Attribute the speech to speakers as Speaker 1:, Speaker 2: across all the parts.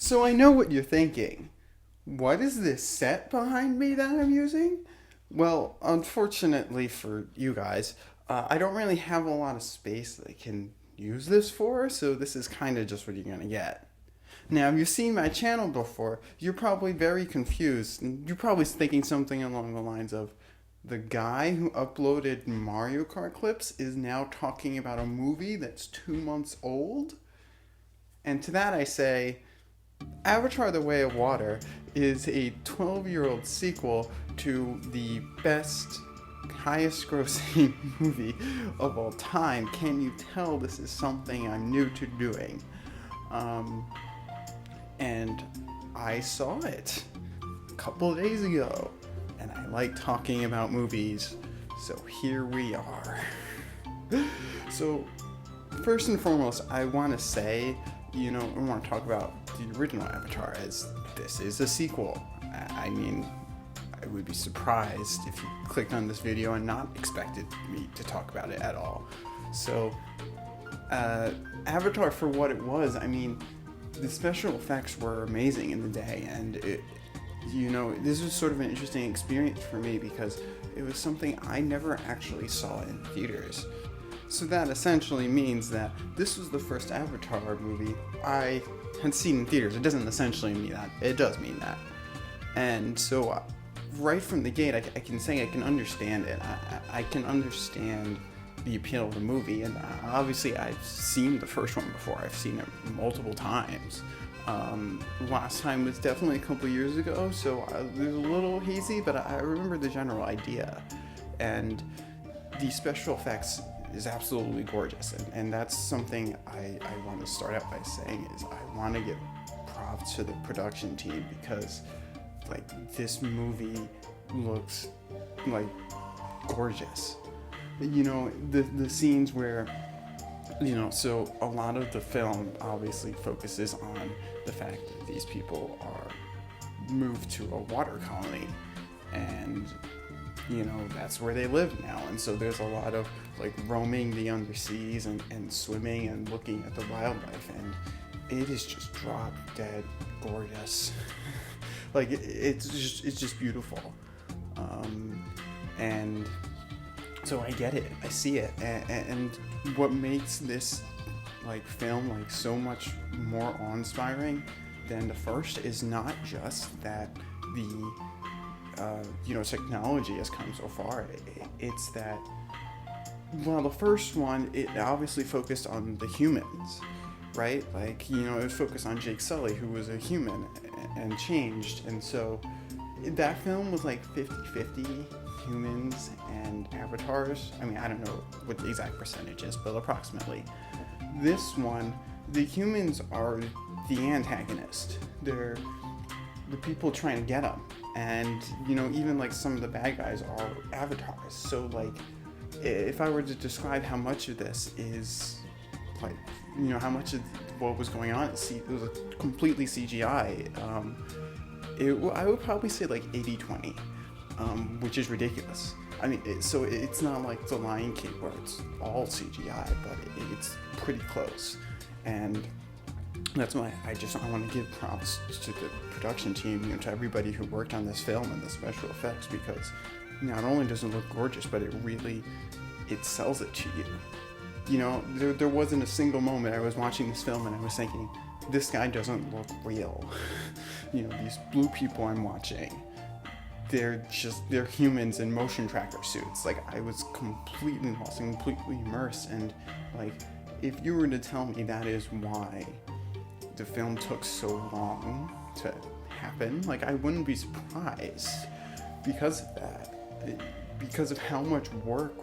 Speaker 1: So I know what you're thinking. What is this set behind me that I'm using? Well, unfortunately for you guys, I don't really have a lot of space that I can use this for, so this is kind of just what you're gonna get. Now, if you've seen my channel before, you're probably very confused. You're probably thinking something along the lines of, the guy who uploaded Mario Kart clips is now talking about a movie that's 2 months old? And to that I say, Avatar The Way of Water is a 12-year-old sequel to the best, highest grossing movie of all time. Can you tell this is something I'm new to doing? And I saw it a couple of days ago, and I like talking about movies, so here we are. So, first and foremost, I want to say, I want to talk about the original Avatar, as this is a sequel. I mean, I would be surprised if you clicked on this video and not expected me to talk about it at all. So, Avatar, for what it was, I mean, the special effects were amazing in the day, and this was sort of an interesting experience for me because it was something I never actually saw in theaters. So that essentially means that this was the first Avatar movie I had seen in theaters. It doesn't essentially mean that. It does mean that. And so right from the gate, I can say I can understand it. I can understand the appeal of the movie. And obviously, I've seen the first one before. I've seen it multiple times. Last time was definitely a couple years ago, so it was a little hazy, but I remember the general idea. And the special effects is absolutely gorgeous, and that's something I want to start out by saying is I want to give props to the production team because this movie looks gorgeous. The scenes where so a lot of the film obviously focuses on the fact that these people are moved to a water colony, and that's where they live now. And so there's a lot of roaming the underseas and swimming and looking at the wildlife, and it is just drop dead gorgeous. It's just beautiful. And so I get it, I see it, and what makes this film so much more awe-inspiring than the first is not just that the technology has come so far. It's that, the first one, it obviously focused on the humans, right? It was focused on Jake Sully, who was a human and changed. And so that film was 50-50 humans and avatars. I mean, I don't know what the exact percentage is, but approximately. This one, the humans are the antagonist. They're the people trying to get them. And, even some of the bad guys are avatars. So, if I were to describe how much of this is, how much of what was going on, it was completely CGI, I would probably say 80-20, which is ridiculous. I mean, so it's not like The Lion King where it's all CGI, but it's pretty close. And that's why I want to give props to the production team, to everybody who worked on this film and the special effects, because not only does it look gorgeous, but it sells it to you. There wasn't a single moment I was watching this film and I was thinking, this guy doesn't look real. These blue people I'm watching, they're humans in motion tracker suits. I was completely lost and completely immersed, and if you were to tell me that is why the film took so long to happen, I wouldn't be surprised because of that. Because of how much work,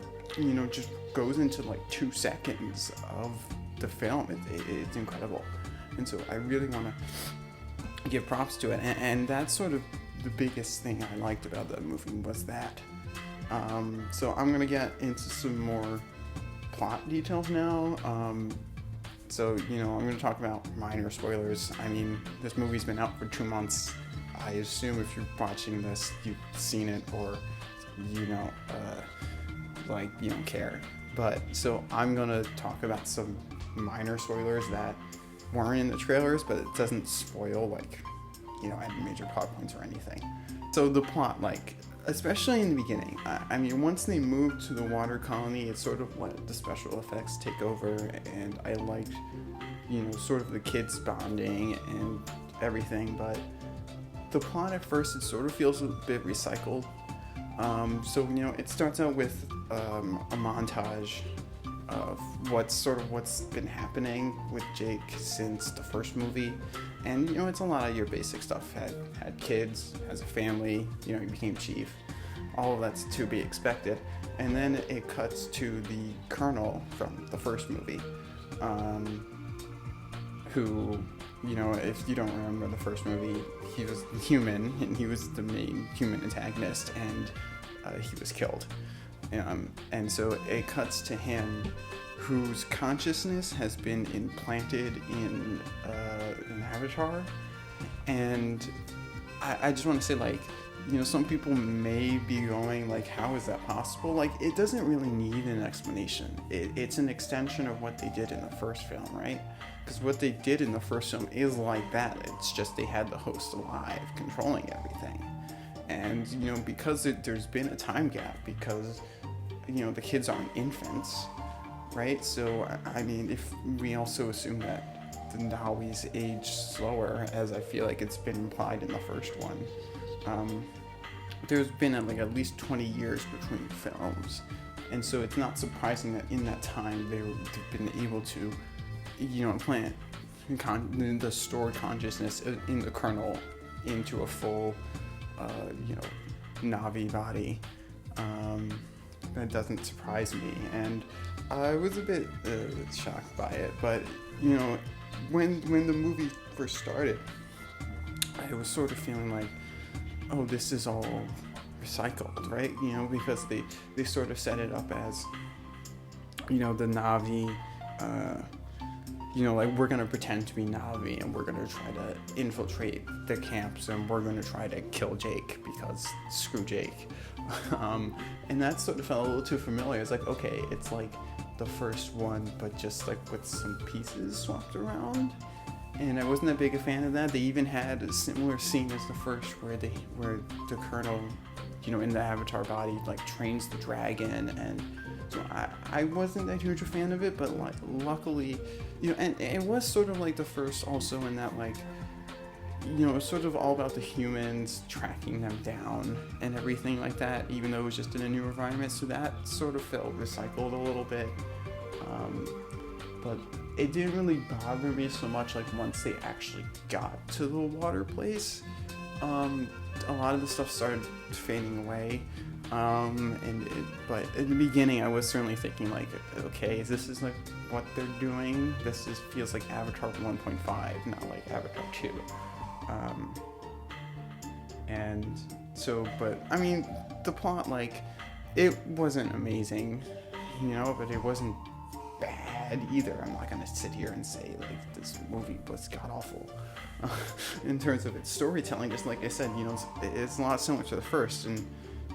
Speaker 1: just goes into 2 seconds of the film. It's incredible. And so I really want to give props to it. And that's sort of the biggest thing I liked about the movie was that. So I'm going to get into some more plot details now. So, I'm going to talk about minor spoilers. I mean, this movie's been out for 2 months. I assume if you're watching this, you've seen it, or, you don't care. But, so I'm going to talk about some minor spoilers that weren't in the trailers, but it doesn't spoil like, any major plot points or anything. So the plot, like, especially in the beginning, I mean, once they move to the water colony, it's sort of let the special effects take over, and I liked, sort of the kids bonding and everything, but the plot at first, it sort of feels a bit recycled. So, it starts out with a montage of what's been happening with Jake since the first movie. And, it's a lot of your basic stuff. Had kids, has a family, he became chief. All of that's to be expected. And then it cuts to the colonel from the first movie, who, if you don't remember the first movie, he was human, and he was the main human antagonist, and he was killed. And so it cuts to him, whose consciousness has been implanted in an avatar. And I just want to say, like, some people may be going, like, how is that possible? Like, it doesn't really need an explanation. It's an extension of what they did in the first film, right? Because what they did in the first film is like that. It's just they had the host alive, controlling everything. And, because there's been a time gap, because, the kids aren't infants, right? So, I mean, if we also assume that the Nawi's age slower, as I feel like it's been implied in the first one, there's been at least 20 years between films. And so it's not surprising that in that time they've been able to, implant the stored consciousness in the Colonel into a full, Navi body. That doesn't surprise me, and I was a bit shocked by it. But when the movie first started, I was sort of feeling like, oh, this is all recycled, right? Because they sort of set it up as, the Navi, like, we're going to pretend to be Navi, and we're going to try to infiltrate the camps, and we're going to try to kill Jake, because screw Jake. And that sort of felt a little too familiar. It's like, okay, it's like the first one, but just like with some pieces swapped around. And I wasn't that big a fan of that. They even had a similar scene as the first, where the Colonel, in the Avatar body, like, trains the dragon. And so I wasn't that huge a fan of it, but like, luckily, and it was sort of like the first also, in that, like, it's sort of all about the humans tracking them down and everything like that, even though it was just in a new environment. So that sort of felt recycled a little bit. But it didn't really bother me so much, like, once they actually got to the water place. A lot of the stuff started fading away. But in the beginning, I was certainly thinking, like, okay, this is like what they're doing. Feels like Avatar 1.5, not like Avatar 2. And so, but I mean, the plot, like, it wasn't amazing, but it wasn't bad either. I'm not gonna sit here and say, like, this movie was god-awful in terms of its storytelling. Just like I said, it's a lot similar to the first, and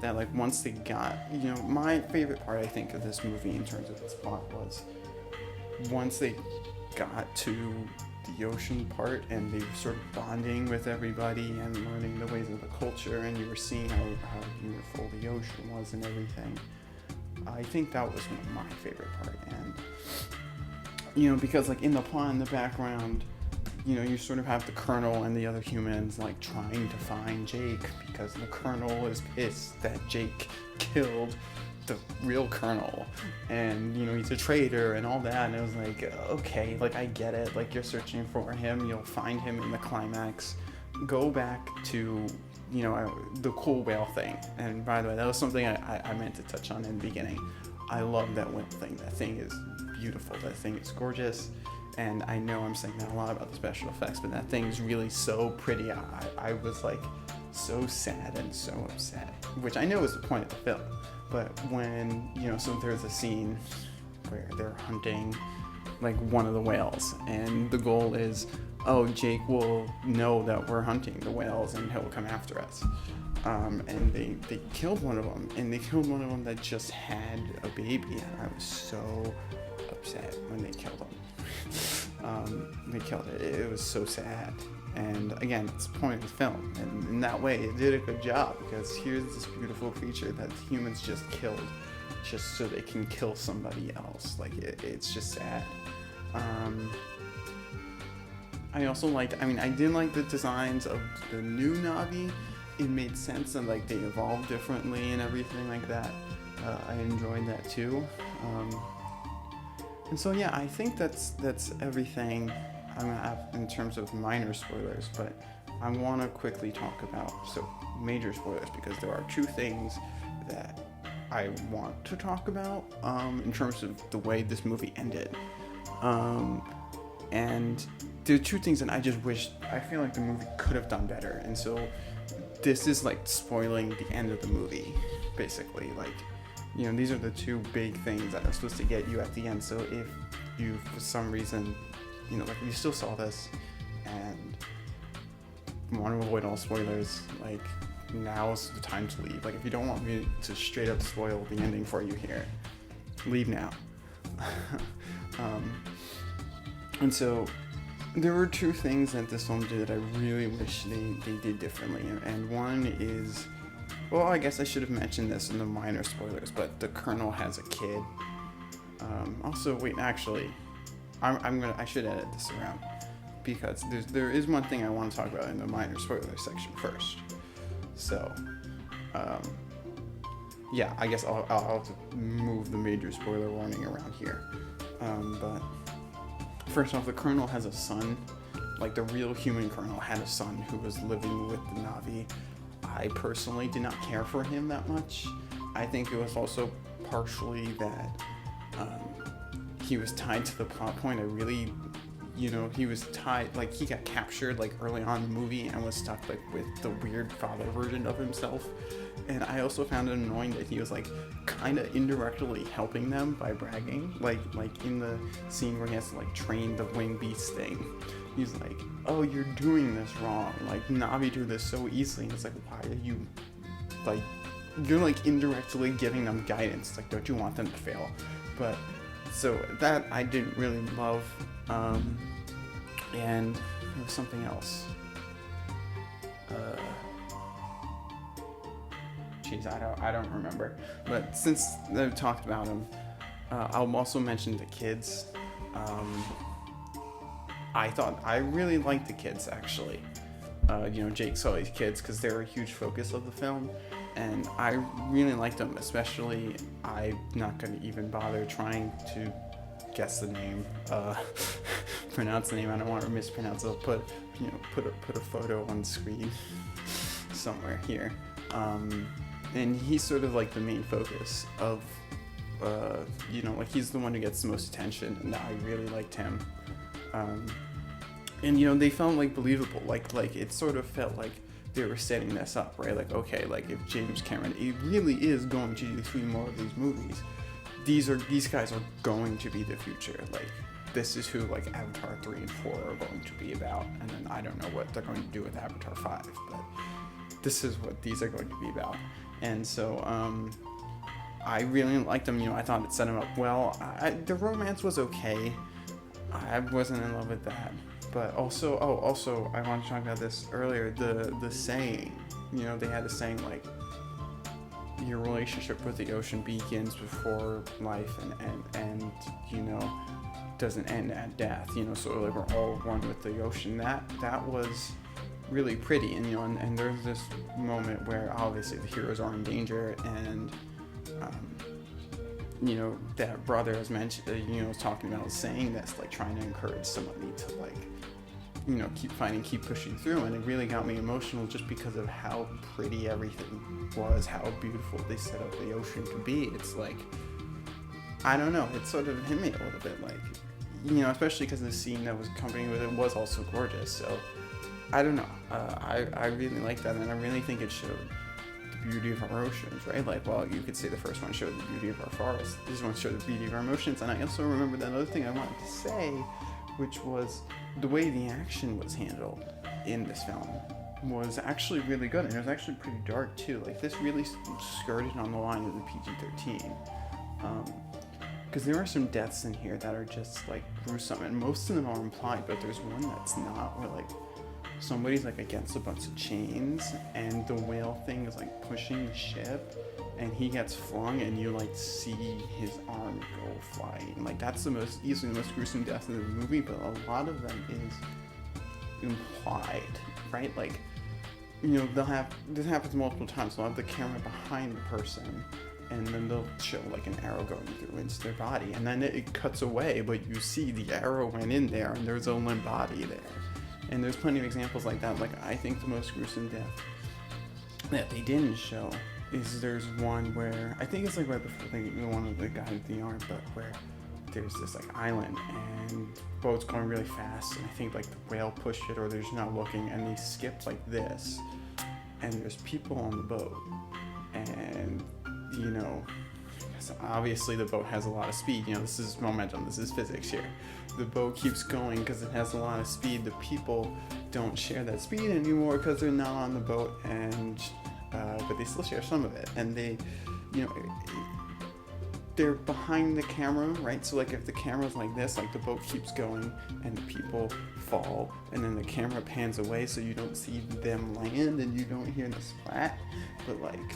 Speaker 1: that, like, once they got, my favorite part, I think, of this movie in terms of its plot was once they got to the ocean part, and they were sort of bonding with everybody and learning the ways of the culture, and you were seeing how beautiful the ocean was and everything. I think that was one of my favorite part. And because, like, in the plot in the background, you sort of have the Colonel and the other humans, like, trying to find Jake, because the Colonel is pissed that Jake killed the real Colonel, and he's a traitor and all that. And it was like, okay, like, I get it, like, you're searching for him, you'll find him in the climax. Go back to the cool whale thing. And by the way, that was something I meant to touch on in the beginning. I love that whale thing. That thing is beautiful. That thing is gorgeous. And I know I'm saying that a lot about the special effects, but that thing is really so pretty. I was, like, so sad and so upset, which I know is the point of the film. But when, so there's a scene where they're hunting, like, one of the whales, and the goal is, oh, Jake will know that we're hunting the whales and he'll come after us. And they killed one of them, and they killed one of them that just had a baby, and I was so upset when they killed him. They killed it. It was so sad. And again, it's the point of the film. And in that way, it did a good job, because here's this beautiful creature that humans just killed just so they can kill somebody else. Like, it's just sad. I also liked, I did like the designs of the new Navi. It made sense, and like they evolved differently and everything like that. I enjoyed that too. And so yeah, I think that's everything I'm gonna have in terms of minor spoilers, but I want to quickly talk about major spoilers, because there are two things that I want to talk about in terms of the way this movie ended. And there are two things that I feel like the movie could have done better, and so this is like spoiling the end of the movie, basically. Like, these are the two big things that are supposed to get you at the end. So if you, for some reason, like you still saw this and want to avoid all spoilers, like, now's the time to leave. Like, if you don't want me to straight up spoil the ending for you here, leave now. And so there were two things that this film did that I really wish they did differently. And one is, well, I guess I should have mentioned this in the minor spoilers, but the Colonel has a kid. Also, wait, actually, I should edit this around, because there is one thing I want to talk about in the minor spoilers section first. So, yeah, I guess I'll have to move the major spoiler warning around here. But first off, the Colonel has a son. Like, the real human Colonel had a son who was living with the Navi. I personally did not care for him that much. I think it was also partially that he was tied to the plot point. He was tied, like, he got captured like early on in the movie and was stuck like with the weird father version of himself. And I also found it annoying that he was like kind of indirectly helping them by bragging, like in the scene where he has to like train the winged beast thing. He's like, oh, you're doing this wrong, like Navi do this so easily. And it's like, why are you, like, you're like indirectly giving them guidance, like, don't you want them to fail? But so that I didn't really love. And there was something else. I don't remember. But since I've talked about him, I'll also mention the kids. I really liked the kids, actually. Jake Sully's kids, because they're a huge focus of the film, and I really liked them. Especially, I'm not going to even bother trying to guess the name, pronounce the name. I don't want to mispronounce it. I'll put a photo on screen somewhere here. And he's sort of like the main focus of, like, he's the one who gets the most attention, and I really liked him. And they felt like believable, like it sort of felt like they were setting this up, right? Like, okay, like if James Cameron, he really is going to do 3 more of these movies, these guys are going to be the future. Like, this is who like Avatar 3 and 4 are going to be about, and then I don't know what they're going to do with Avatar 5, but this is what these are going to be about. And so I really liked them. I thought it set them up well. The romance was okay. I wasn't in love with that. But also I wanted to talk about this earlier, the saying, they had a saying like, your relationship with the ocean begins before life and doesn't end at death, so like we're all one with the ocean. That was really pretty, and there's this moment where obviously the heroes are in danger, and that brother as mentioned, was talking about saying this, like trying to encourage somebody to like, keep fighting, keep pushing through. And it really got me emotional just because of how pretty everything was, how beautiful they set up the ocean to be. It's like, I don't know, it sort of hit me a little bit, like, especially because the scene that was accompanying with it was also gorgeous. So I don't know, I really like that, and I really think it showed the beauty of our oceans, right? Like, well, you could say the first one showed the beauty of our forests, this one showed the beauty of our emotions. And I also remember that other thing I wanted to say, which was the way the action was handled in this film was actually really good, and it was actually pretty dark too. Like, this really skirted on the line of the PG-13, because there are some deaths in here that are just like gruesome, and most of them are implied, but there's one that's not, where like somebody's like against a bunch of chains and the whale thing is like pushing the ship and he gets flung and you like see his arm go flying. Like that's easily the most gruesome death in the movie, but a lot of them is implied, right? Like, you know, this happens multiple times. They'll have the camera behind the person and then they'll show like an arrow going through into their body, and then it cuts away, but you see the arrow went in there and there's a limp body there. And there's plenty of examples like that. Like, I think the most gruesome death that they didn't show is there's one where, I think it's like right before the one of the guy with the arm, but where there's this like island and boat's going really fast, and I think like the whale pushed it or they're just not looking, and they skipped like this, and there's people on the boat, and you know, obviously the boat has a lot of speed. You know, this is momentum, this is physics here. The boat keeps going because it has a lot of speed. The people don't share that speed anymore because they're not on the boat, and but they still share some of it. And they, you know, they're behind the camera, right? So like if the camera's like this, like the boat keeps going and the people fall, and then the camera pans away so you don't see them land and you don't hear the splat. But like,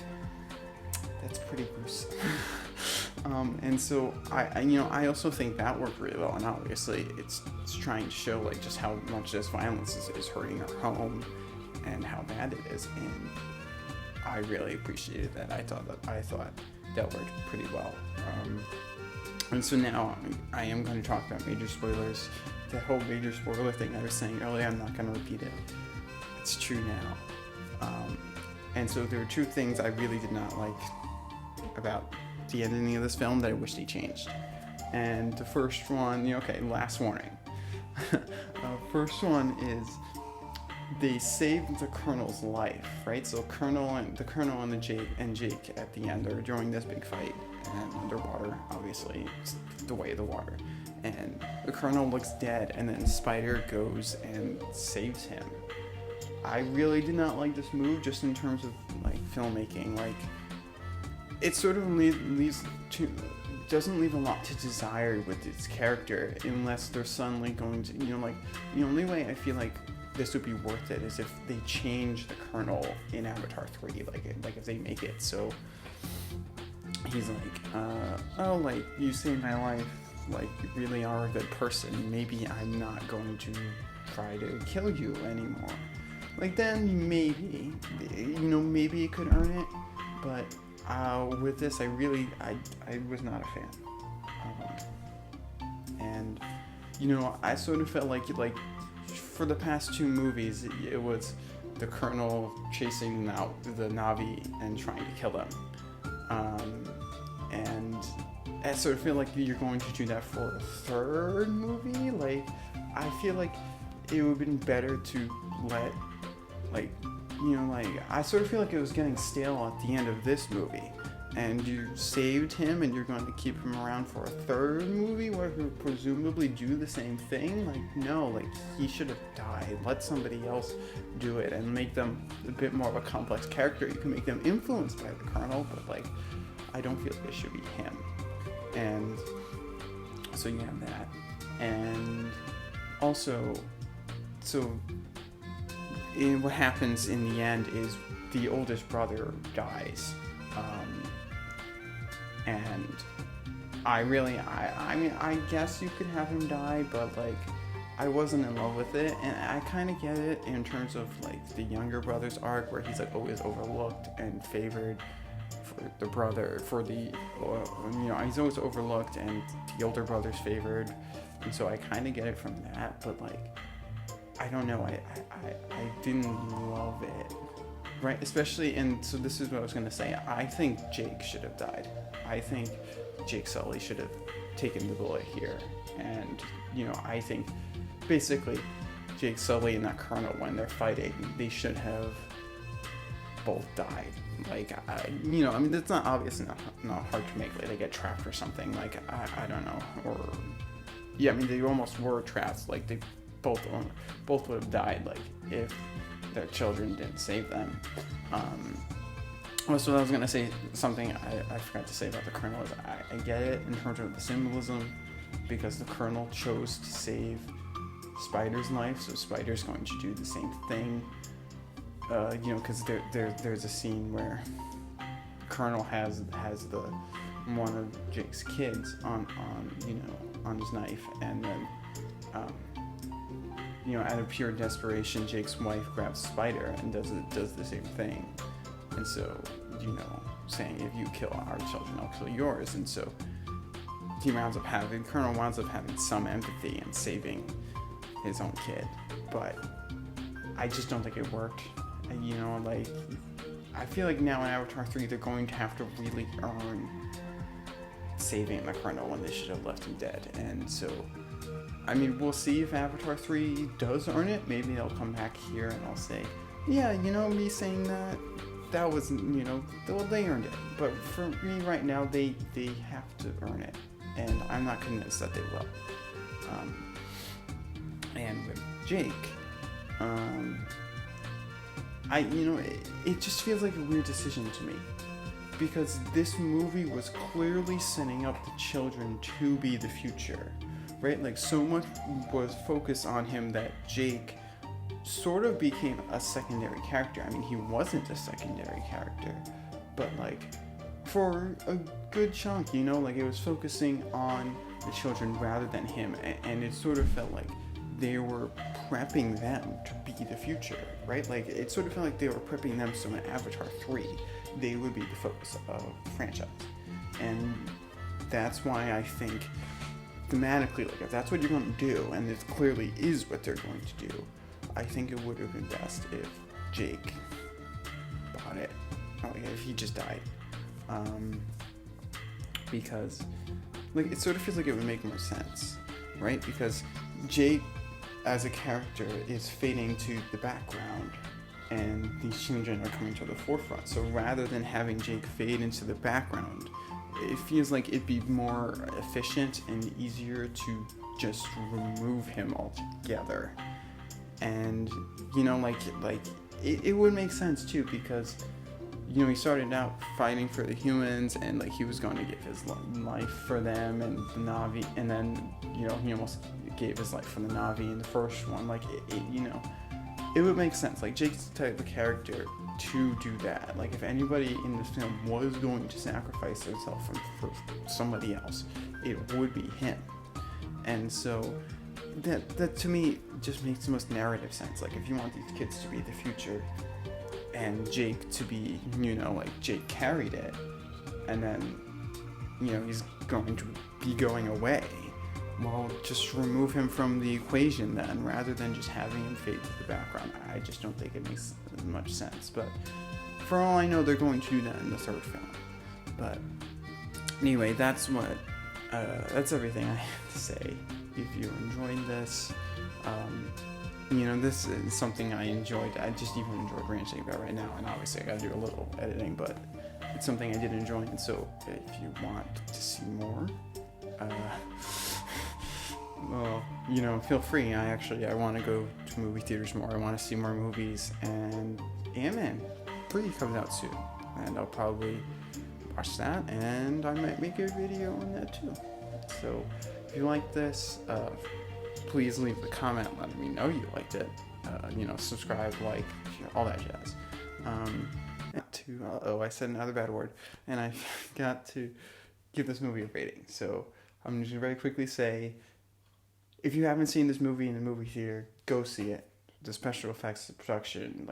Speaker 1: that's pretty gruesome. And so I also think that worked really well, and obviously it's trying to show like just how much this violence is hurting our home and how bad it is, and I really appreciated that. I thought that worked pretty well. And so now I am going to talk about major spoilers. That whole major spoiler thing I was saying earlier, I'm not going to repeat it. It's true now. And so there are two things I really did not like about the ending of this film that I wish they changed. And the first one, last warning. First one is they saved the Colonel's life, right? So the Colonel and Jake at the end are during this big fight and underwater, obviously, it's the way of the water. And the Colonel looks dead, and then Spider goes and saves him. I really did not like this move, just in terms of like filmmaking. Like, it sort of doesn't leave a lot to desire with its character, unless they're suddenly going to, the only way I feel like this would be worth it is if they change the Colonel in Avatar 3, like if they make it so he's like, you saved my life, like you really are a good person, maybe I'm not going to try to kill you anymore. Like, then maybe it could earn it, but with this, I was not a fan. And I sort of felt like for the past two movies, it was the Colonel chasing out the Na'vi and trying to kill them. And I sort of feel like you're going to do that for a third movie. Like, I feel like it would have been better to let, I sort of feel like it was getting stale at the end of this movie. And you saved him, and you're going to keep him around for a third movie where he'll presumably do the same thing? Like, no, he should have died. Let somebody else do it and make them a bit more of a complex character. You can make them influenced by the Colonel, but I don't feel like it should be him. And so you have that. And also, what happens in the end is the oldest brother dies. And I guess you could have him die, but I wasn't in love with it, and I kind of get it in terms of the younger brother's arc, where he's always overlooked and favored for the brother, he's always overlooked and the older brother's favored, and so I kind of get it from that, but I don't know, I didn't love it. Right, especially, and so this is what I was going to say, I think Jake should have died. I think Jake Sully should have taken the bullet here. And, I think basically Jake Sully and that Colonel, when they're fighting, they should have both died. It's not obviously not hard to make. They get trapped or something. I don't know. Or, they almost were trapped. They both would have died, if their children didn't save them. Also, I was gonna say something I forgot to say about the Colonel is I get it in terms of the symbolism, because the Colonel chose to save Spider's life, so Spider's going to do the same thing. Because there's a scene where Colonel has the one of Jake's kids on his knife, and then out of pure desperation, Jake's wife grabs Spider and does the same thing, and so saying, if you kill our children, I'll kill yours, and so Colonel winds up having some empathy and saving his own kid, but I just don't think it worked. I feel like now in Avatar 3 they're going to have to really earn saving the Colonel when they should have left him dead. And so, we'll see if Avatar 3 does earn it. Maybe they'll come back here and I'll say, yeah, me saying that was, they earned it. But for me right now, they have to earn it. And I'm not convinced that they will. And with Jake, it just feels like a weird decision to me, because this movie was clearly setting up the children to be the future, right? Like, so much was focused on him that Jake sort of became a secondary character. He wasn't a secondary character, but for a good chunk, it was focusing on the children rather than him, and it sort of felt like they were prepping them to be the future, right? It sort of felt like they were prepping them so in Avatar 3, they would be the focus of the franchise. And that's why I think, thematically, if that's what you're going to do, and this clearly is what they're going to do, I think it would have been best if Jake bought it, if he just died. Because, it sort of feels like it would make more sense, right? Because Jake, as a character, is fading to the background, and these children are coming to the forefront. So rather than having Jake fade into the background, it feels like it'd be more efficient and easier to just remove him altogether. And it would make sense too, because he started out fighting for the humans, and he was going to give his life for them and the Na'vi, and then he almost gave his life for the Na'vi in the first one. It would make sense. Jake's the type of character to do that. If anybody in this film was going to sacrifice himself for somebody else, it would be him. And so that to me just makes the most narrative sense. If you want these kids to be the future, and Jake to be, Jake carried it, and then, he's going to be going away, well, just remove him from the equation then, rather than just having him fade to the background. I just don't think it makes much sense. But for all I know, they're going to do that in the third film. But anyway, that's everything I have to say. If you enjoyed this, this is something I enjoyed. I just even enjoyed ranting about right now, and obviously I gotta do a little editing, but it's something I did enjoy. And so if you want to see more, feel free. I want to go to movie theaters more. I want to see more movies, and Ant-Man 3 comes out soon, and I'll probably watch that, and I might make a video on that too. So if you like this, please leave a comment letting me know you liked it. Subscribe, all that jazz. I said another bad word, and I forgot to give this movie a rating. So I'm just going to very quickly say, if you haven't seen this movie in the movie theater, go see it. The special effects, the production,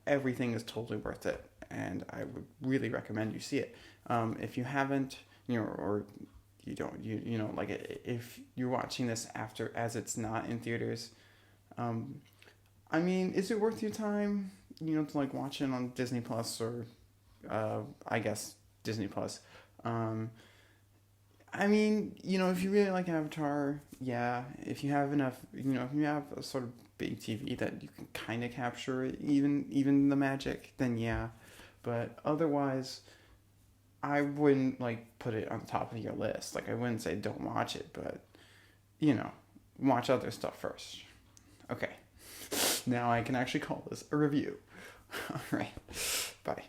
Speaker 1: everything is totally worth it, and I would really recommend you see it. If you haven't, or you don't, if you're watching this as it's not in theaters, is it worth your time, to watch it on Disney Plus, or, I guess Disney Plus. If you really like Avatar, yeah, if you have enough, if you have a sort of big TV that you can kind of capture it, even the magic, then yeah. But otherwise, I wouldn't, put it on the top of your list. I wouldn't say don't watch it, but, watch other stuff first. Okay. Now I can actually call this a review. All right. Bye.